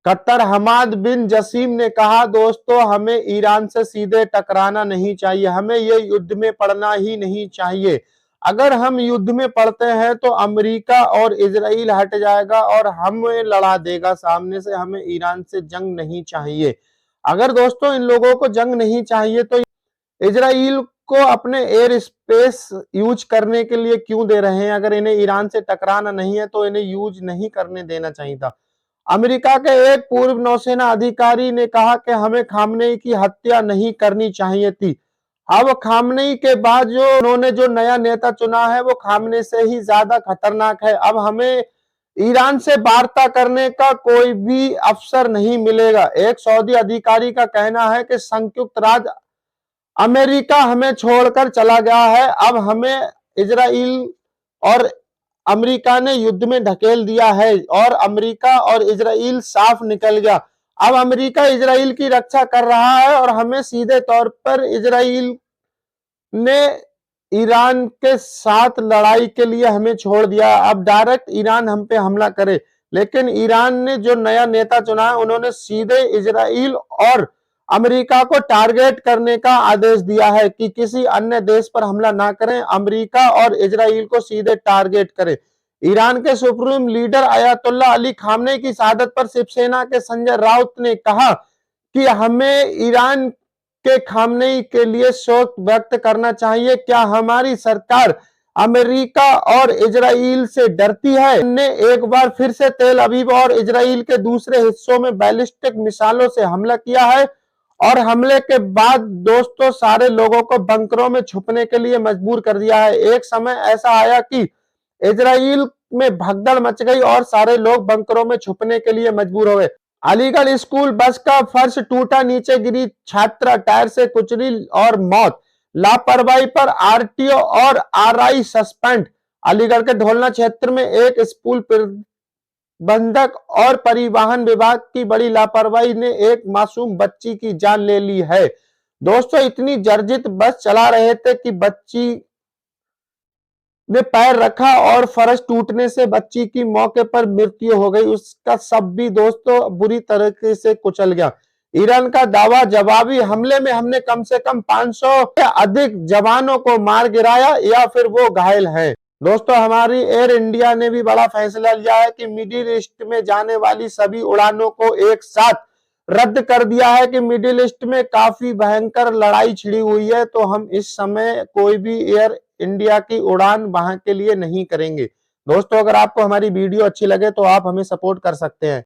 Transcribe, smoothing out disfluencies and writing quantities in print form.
Qatar Hammad बिन जसीम ने कहा, दोस्तों हमें ईरान से सीधे टकराना नहीं चाहिए, हमें ये युद्ध में पड़ना ही नहीं चाहिए। अगर हम युद्ध में पड़ते हैं तो अमेरिका और इजराइल हट जाएगा और हमें लड़ा देगा सामने से। हमें ईरान से जंग नहीं चाहिए। अगर दोस्तों इन लोगों को जंग नहीं चाहिए तो इजराइल को अपने एयर स्पेस यूज करने के लिए क्यों दे रहे हैं? अगर इन्हें ईरान से टकराना नहीं है तो इन्हें यूज नहीं करने देना चाहिए था। अमेरिका के एक पूर्व नौसेना अधिकारी ने कहा कि हमें खामनेई की हत्या नहीं करनी चाहिए थी। अब खामनेई के बाद जो उन्होंने जो नया नेता चुना है वो खामने से ही ज्यादा खतरनाक है। अब हमें ईरान से वार्ता करने का कोई भी अवसर नहीं मिलेगा। एक सऊदी अधिकारी का कहना है कि संयुक्त राज्य अमेरिका हमें छोड़कर चला गया है। अब हमें इजराइल और अमेरिका ने युद्ध में ढकेल दिया है और अमेरिका और इजराइल साफ निकल गया। अब अमेरिका इजराइल की रक्षा कर रहा है और हमें सीधे तौर पर इजराइल ने ईरान के साथ लड़ाई के लिए हमें छोड़ दिया। अब डायरेक्ट ईरान हम पे हमला करे, लेकिन ईरान ने जो नया नेता चुना है उन्होंने सीधे इजराइल और अमेरिका को टारगेट करने का आदेश दिया है कि किसी अन्य देश पर हमला ना करें, अमेरिका और इजराइल को सीधे टारगेट करें। ईरान के supreme leader Ayatollah Ali Khamenei की शहादत पर शिवसेना के संजय राउत ने कहा कि हमें ईरान के खामनेई के लिए शोक व्यक्त करना चाहिए। क्या हमारी सरकार अमेरिका और इजराइल से डरती है? ने एक बार फिर से तेल अवीव और इजराइल के दूसरे हिस्सों में बैलिस्टिक मिसाइलों से हमला किया है और हमले के बाद दोस्तों सारे लोगों को बंकरों में छुपने के लिए मजबूर कर दिया है। एक समय ऐसा आया कि इजराइल में भगदड़ मच गई और सारे लोग बंकरों में छुपने के लिए मजबूर हो गए। अलीगढ़ स्कूल बस का फर्श टूटा, नीचे गिरी छात्रा, टायर से कुचली और मौत। लापरवाही पर आरटीओ और आरआई सस्पेंड। अलीगढ़ के ढोलना क्षेत्र में एक स्कूल प्रबंधक और परिवहन विभाग की बड़ी लापरवाही ने एक मासूम बच्ची की जान ले ली है। दोस्तों इतनी जर्जरित बस चला रहे थे कि बच्ची ने पैर रखा और फर्श टूटने से बच्ची की मौके पर मृत्यु हो गई। उसका शव भी दोस्तों बुरी तरीके से कुचल गया। ईरान का दावा, जवाबी हमले में हमने कम से कम 500 से अधिक जवानों को मार गिराया या फिर वो घायल हैं। दोस्तों हमारी एयर इंडिया ने भी बड़ा फैसला लिया है कि मिडिल ईस्ट में जाने वाली सभी उड़ानों को एक साथ रद्द कर दिया है कि मिडिल ईस्ट में काफी भयंकर लड़ाई छिड़ी हुई है, तो हम इस समय कोई भी एयर इंडिया की उड़ान वहां के लिए नहीं करेंगे। दोस्तों अगर आपको हमारी वीडियो अच्छी लगे तो आप हमें सपोर्ट कर सकते हैं।